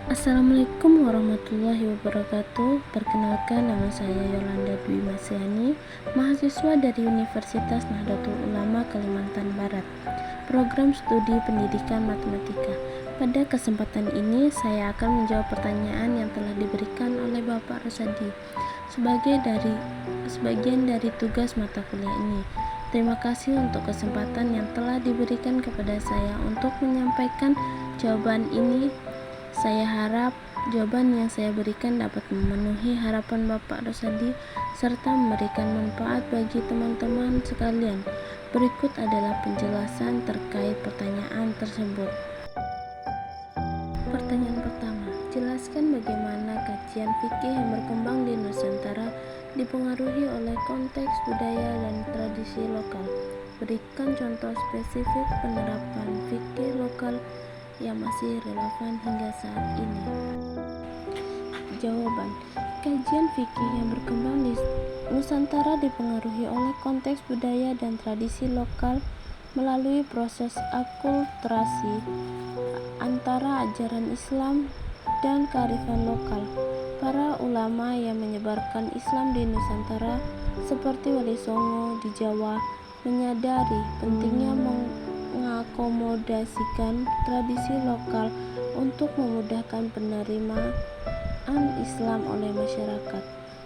Assalamualaikum warahmatullahi wabarakatuh. Perkenalkan, nama saya Yolanda Dwi Masiani, mahasiswa dari Universitas Nahdlatul Ulama Kalimantan Barat, program studi pendidikan matematika. Pada kesempatan ini, saya akan menjawab pertanyaan yang telah diberikan oleh Bapak Rosadi sebagian dari tugas mata kuliah ini. Terima kasih untuk kesempatan yang telah diberikan kepada saya untuk menyampaikan jawaban ini. Saya harap jawaban yang saya berikan dapat memenuhi harapan Bapak Rosadi serta memberikan manfaat bagi teman-teman sekalian. Berikut adalah penjelasan terkait pertanyaan tersebut. Pertanyaan pertama, jelaskan bagaimana kajian fikih yang berkembang di Nusantara dipengaruhi oleh konteks budaya dan tradisi lokal. Berikan contoh spesifik penerapan fikih lokal yang masih relevan hingga saat ini. Jawaban, kajian fikih yang berkembang di Nusantara dipengaruhi oleh konteks budaya dan tradisi lokal melalui proses akulturasi antara ajaran Islam dan kearifan lokal. Para ulama yang menyebarkan Islam di Nusantara seperti Wali Songo di Jawa menyadari pentingnya mengakomodasikan tradisi lokal untuk memudahkan penerimaan Islam oleh masyarakat.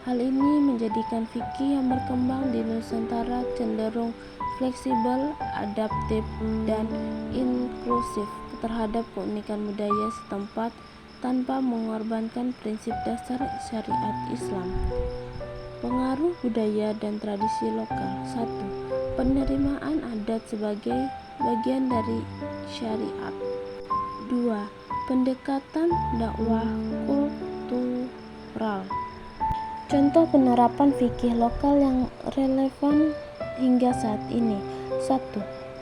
Hal ini menjadikan fikih yang berkembang di Nusantara cenderung fleksibel, adaptif, dan inklusif terhadap keunikan budaya setempat tanpa mengorbankan prinsip dasar syariat Islam. Pengaruh budaya dan tradisi lokal. 1. Penerimaan adat sebagai bagian dari syariat. 2. Pendekatan dakwah kultural. Contoh penerapan fikih lokal yang relevan hingga saat ini. 1.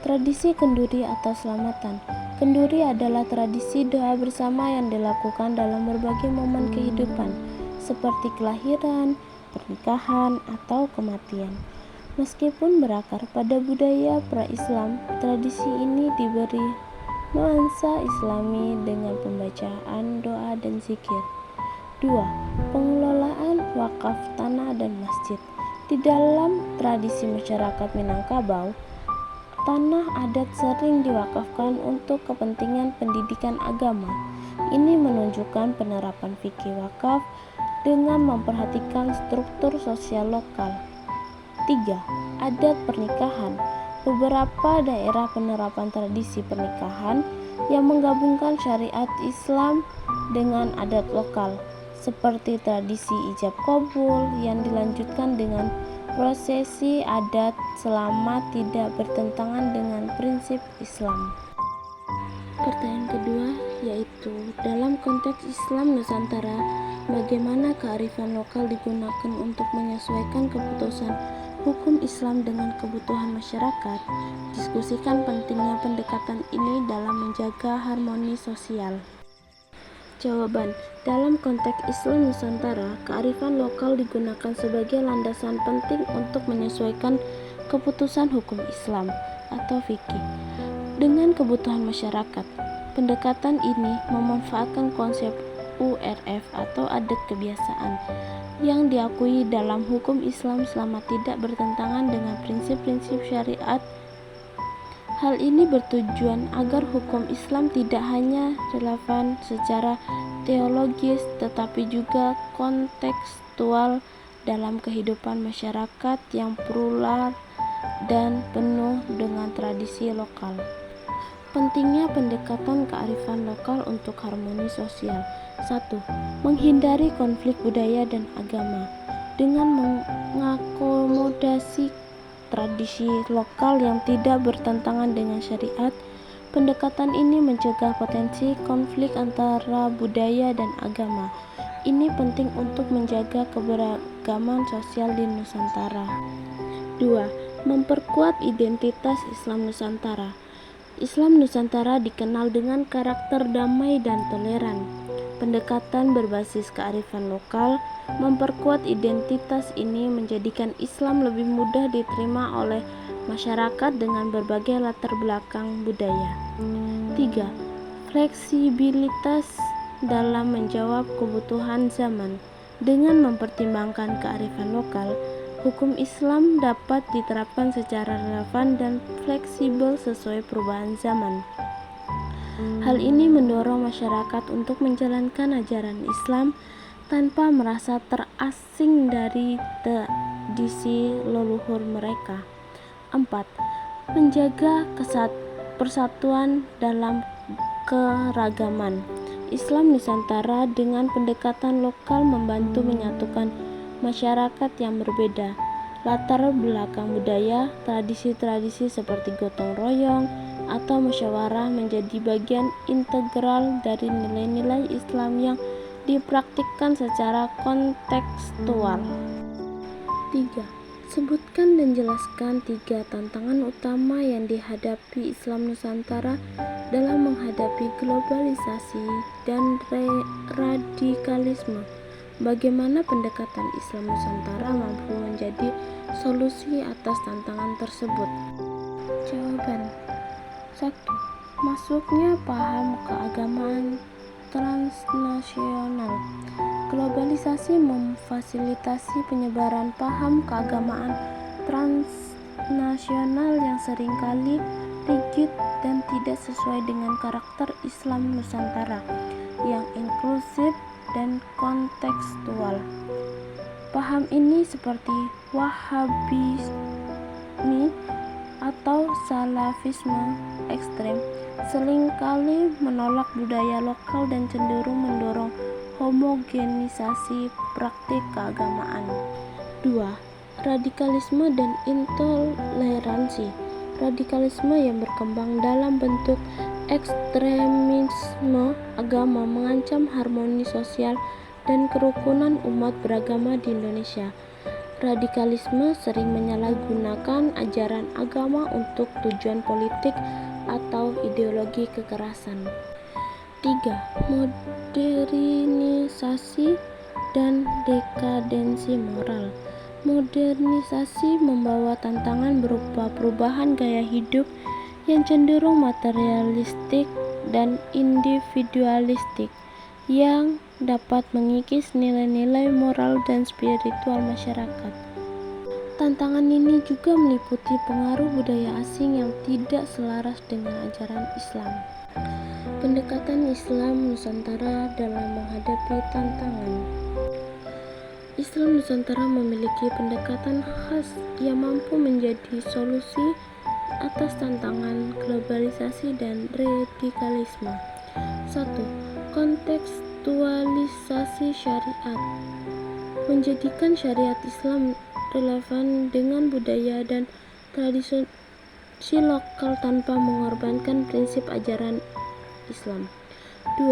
Tradisi kenduri atau selamatan. Kenduri adalah tradisi doa bersama yang dilakukan dalam berbagai momen kehidupan, seperti kelahiran, pernikahan, atau kematian. Meskipun berakar pada budaya pra-Islam, tradisi ini diberi nuansa Islami dengan pembacaan doa dan zikir. 2. Pengelolaan wakaf tanah dan masjid. Di dalam tradisi masyarakat Minangkabau, tanah adat sering diwakafkan untuk kepentingan pendidikan agama. Ini menunjukkan penerapan fikih wakaf dengan memperhatikan struktur sosial lokal. 3. Adat pernikahan. Beberapa daerah penerapan tradisi pernikahan yang menggabungkan syariat Islam dengan adat lokal, seperti tradisi ijab kabul yang dilanjutkan dengan prosesi adat selama tidak bertentangan dengan prinsip Islam. Pertanyaan kedua yaitu, dalam konteks Islam Nusantara, bagaimana kearifan lokal digunakan untuk menyesuaikan keputusan hukum Islam dengan kebutuhan masyarakat? Diskusikan pentingnya pendekatan ini dalam menjaga harmoni sosial. Jawaban, dalam konteks Islam Nusantara, kearifan lokal digunakan sebagai landasan penting untuk menyesuaikan keputusan hukum Islam atau fikih dengan kebutuhan masyarakat. Pendekatan ini memanfaatkan konsep URF atau adat kebiasaan yang diakui dalam hukum Islam selama tidak bertentangan dengan prinsip-prinsip syariat. Hal ini bertujuan agar hukum Islam tidak hanya relevan secara teologis tetapi juga kontekstual dalam kehidupan masyarakat yang plural dan penuh dengan tradisi lokal. Pentingnya pendekatan kearifan lokal untuk harmoni sosial. 1. Menghindari konflik budaya dan agama. Dengan mengakomodasi tradisi lokal yang tidak bertentangan dengan syariat, pendekatan ini mencegah potensi konflik antara budaya dan agama. Ini penting untuk menjaga keberagaman sosial di Nusantara. 2. Memperkuat identitas Islam Nusantara. Islam Nusantara dikenal dengan karakter damai dan toleran. Pendekatan berbasis kearifan lokal memperkuat identitas ini menjadikan Islam lebih mudah diterima oleh masyarakat dengan berbagai latar belakang budaya. 3. Fleksibilitas dalam menjawab kebutuhan zaman. Dengan mempertimbangkan kearifan lokal, hukum Islam dapat diterapkan secara relevan dan fleksibel sesuai perubahan zaman. Hal ini mendorong masyarakat untuk menjalankan ajaran Islam tanpa merasa terasing dari tradisi leluhur mereka. 4. Menjaga persatuan dalam keragaman. Islam Nusantara dengan pendekatan lokal membantu menyatukan masyarakat yang berbeda. Latar belakang budaya, tradisi-tradisi seperti gotong royong atau musyawarah menjadi bagian integral dari nilai-nilai Islam yang dipraktikkan secara kontekstual. 3. Sebutkan dan jelaskan 3 tantangan utama yang dihadapi Islam Nusantara dalam menghadapi globalisasi dan radikalisme. Bagaimana pendekatan Islam Nusantara mampu menjadi solusi atas tantangan tersebut? Jawaban. 1. Masuknya paham keagamaan transnasional. Globalisasi memfasilitasi penyebaran paham keagamaan transnasional yang seringkali rigid dan tidak sesuai dengan karakter Islam Nusantara yang inklusif dan kontekstual. Paham ini seperti Wahhabisme atau Salafisme ekstrem seringkali menolak budaya lokal dan cenderung mendorong homogenisasi praktik keagamaan. 2. Radikalisme dan intoleransi. Radikalisme yang berkembang dalam bentuk ekstremisme agama mengancam harmoni sosial dan kerukunan umat beragama di Indonesia. Radikalisme sering menyalahgunakan ajaran agama untuk tujuan politik atau ideologi kekerasan. 3. Modernisasi dan dekadensi moral. Modernisasi membawa tantangan berupa perubahan gaya hidup yang cenderung materialistik dan individualistik yang dapat mengikis nilai-nilai moral dan spiritual masyarakat. Tantangan ini juga meliputi pengaruh budaya asing yang tidak selaras dengan ajaran Islam. Pendekatan Islam Nusantara dalam menghadapi tantangan. Islam Nusantara memiliki pendekatan khas yang mampu menjadi solusi atas tantangan globalisasi dan radikalisme. 1. Kontekstualisasi syariat. Menjadikan syariat Islam relevan dengan budaya dan tradisi lokal tanpa mengorbankan prinsip ajaran Islam. 2.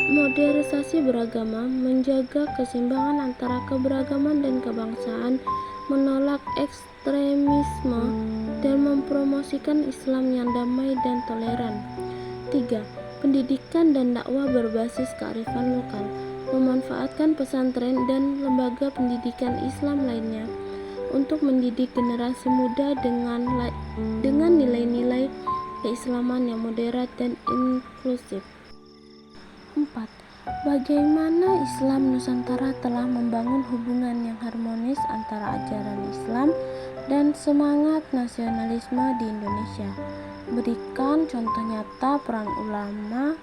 Modernisasi beragama. Menjaga keseimbangan antara keberagaman dan kebangsaan, menolak ekstremisme, dan mempromosikan Islam yang damai dan toleran. 3. Pendidikan dan dakwah berbasis kearifan lokal. Memanfaatkan pesantren dan lembaga pendidikan Islam lainnya untuk mendidik generasi muda dengan nilai-nilai keislaman yang moderat dan inklusif. 4. Bagaimana Islam Nusantara telah membangun hubungan yang harmonis antara ajaran Islam dan semangat nasionalisme di Indonesia. Berikan contoh nyata peran ulama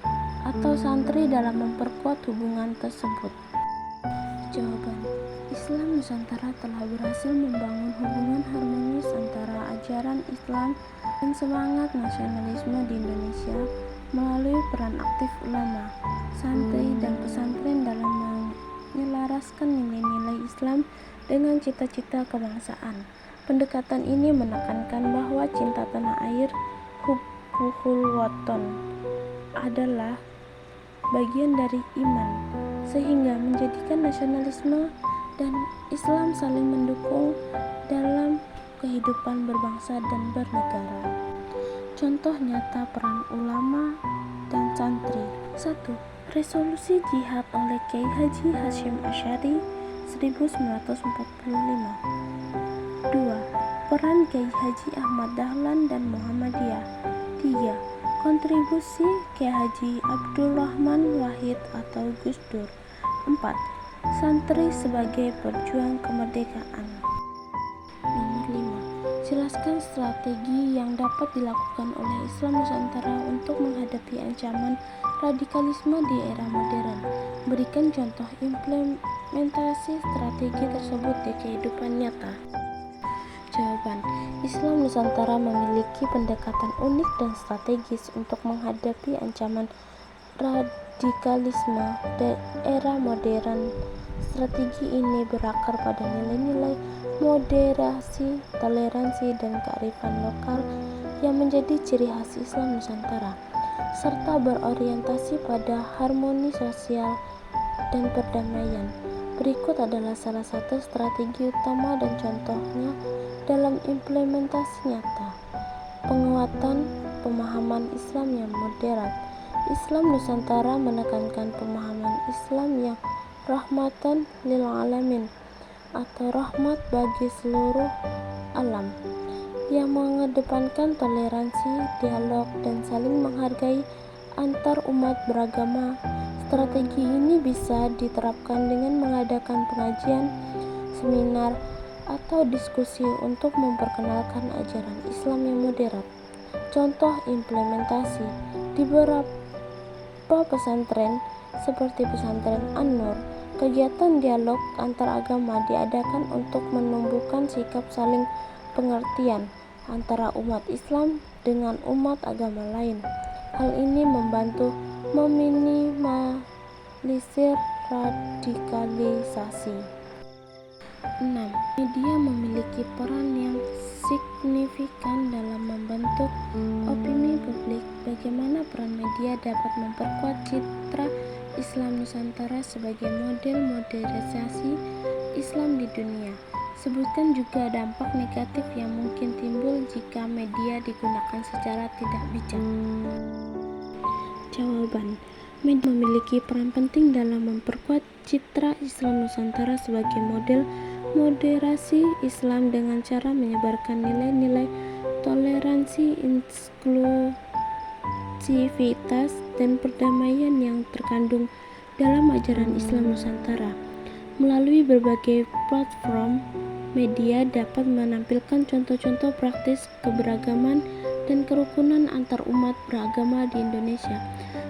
atau santri dalam memperkuat hubungan tersebut. Jawaban. Islam Nusantara telah berhasil membangun hubungan harmonis antara ajaran Islam dan semangat nasionalisme di Indonesia melalui peran aktif ulama, santri, dan pesantren dalam menyelaraskan nilai-nilai Islam dengan cita-cita kebangsaan. Pendekatan ini menekankan bahwa cinta tanah air, hubbuhul waton, adalah bagian dari iman, sehingga menjadikan nasionalisme dan Islam saling mendukung dalam kehidupan berbangsa dan bernegara. Contoh nyata peran ulama dan santri. 1. Resolusi Jihad oleh Kiai Haji Hasyim Asy'ari 1945. 2. Peran Kiai Haji Ahmad Dahlan dan Muhammadiyah. 3. Kontribusi Kiai Haji Abdul Rahman Wahid atau Gus Dur. 4. Santri sebagai perjuang kemerdekaan. Nomor 5. Jelaskan strategi yang dapat dilakukan oleh Islam Nusantara untuk menghadapi ancaman radikalisme di era modern. Berikan contoh implementasi strategi tersebut di kehidupan nyata. Jawaban: Islam Nusantara memiliki pendekatan unik dan strategis untuk menghadapi ancaman radikalisme di era modern. Strategi ini berakar pada nilai-nilai moderasi, toleransi, dan kearifan lokal yang menjadi ciri khas Islam Nusantara, serta berorientasi pada harmoni sosial dan perdamaian. Berikut adalah salah satu strategi utama dan contohnya dalam implementasi nyata. Penguatan pemahaman Islam yang moderat. Islam Nusantara menekankan pemahaman Islam yang rahmatan lil alamin atau rahmat bagi seluruh alam, yang mengedepankan toleransi, dialog, dan saling menghargai antar umat beragama. Strategi ini bisa diterapkan dengan mengadakan pengajian, seminar, atau diskusi untuk memperkenalkan ajaran Islam yang moderat. Contoh implementasi: di beberapa pesantren seperti pesantren An-Nur, kegiatan dialog antar agama diadakan untuk menumbuhkan sikap saling pengertian antara umat Islam dengan umat agama lain. Hal ini membantu meminimalisir radikalisasi. 6. Media memiliki peran yang signifikan dalam membentuk opini publik. Bagaimana peran media dapat memperkuat citra Islam Nusantara sebagai model modernisasi Islam di dunia? Sebutkan juga dampak negatif yang mungkin timbul jika media digunakan secara tidak bijak. Jawaban: media memiliki peran penting dalam memperkuat citra Islam Nusantara sebagai model moderasi Islam dengan cara menyebarkan nilai-nilai toleransi, inklusivitas, dan perdamaian yang terkandung dalam ajaran Islam Nusantara. Melalui berbagai platform, media dapat menampilkan contoh-contoh praktis keberagaman dan kerukunan antar umat beragama di Indonesia,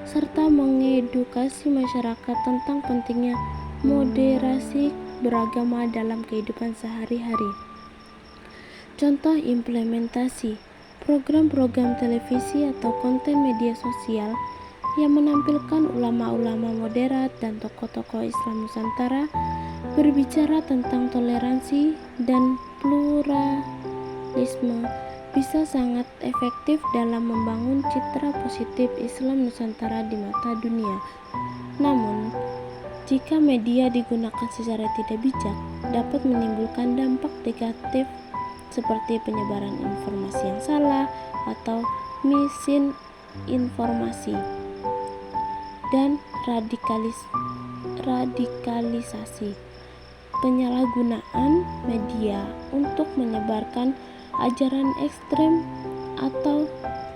serta mengedukasi masyarakat tentang pentingnya moderasi beragama dalam kehidupan sehari-hari. Contoh implementasi: program-program televisi atau konten media sosial yang menampilkan ulama-ulama moderat dan tokoh-tokoh Islam Nusantara berbicara tentang toleransi dan pluralisme bisa sangat efektif dalam membangun citra positif Islam Nusantara di mata dunia. Namun, jika media digunakan secara tidak bijak, dapat menimbulkan dampak negatif seperti penyebaran informasi yang salah atau misinformasi dan radikalisasi. Penyalahgunaan media untuk menyebarkan ajaran ekstrem atau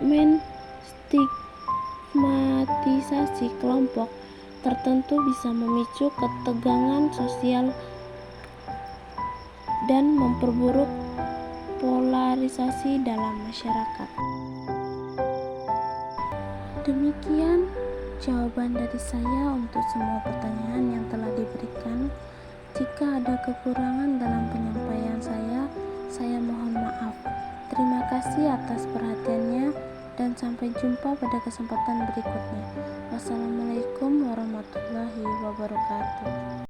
menstigmatisasi kelompok tertentu bisa memicu ketegangan sosial dan memperburuk polarisasi dalam masyarakat. Demikian jawaban dari saya untuk semua pertanyaan yang telah diberikan. Jika ada kekurangan dalam penyampaian saya mohon maaf. Terima kasih atas perhatiannya dan sampai jumpa pada kesempatan berikutnya. Wassalamualaikum warahmatullahi wabarakatuh.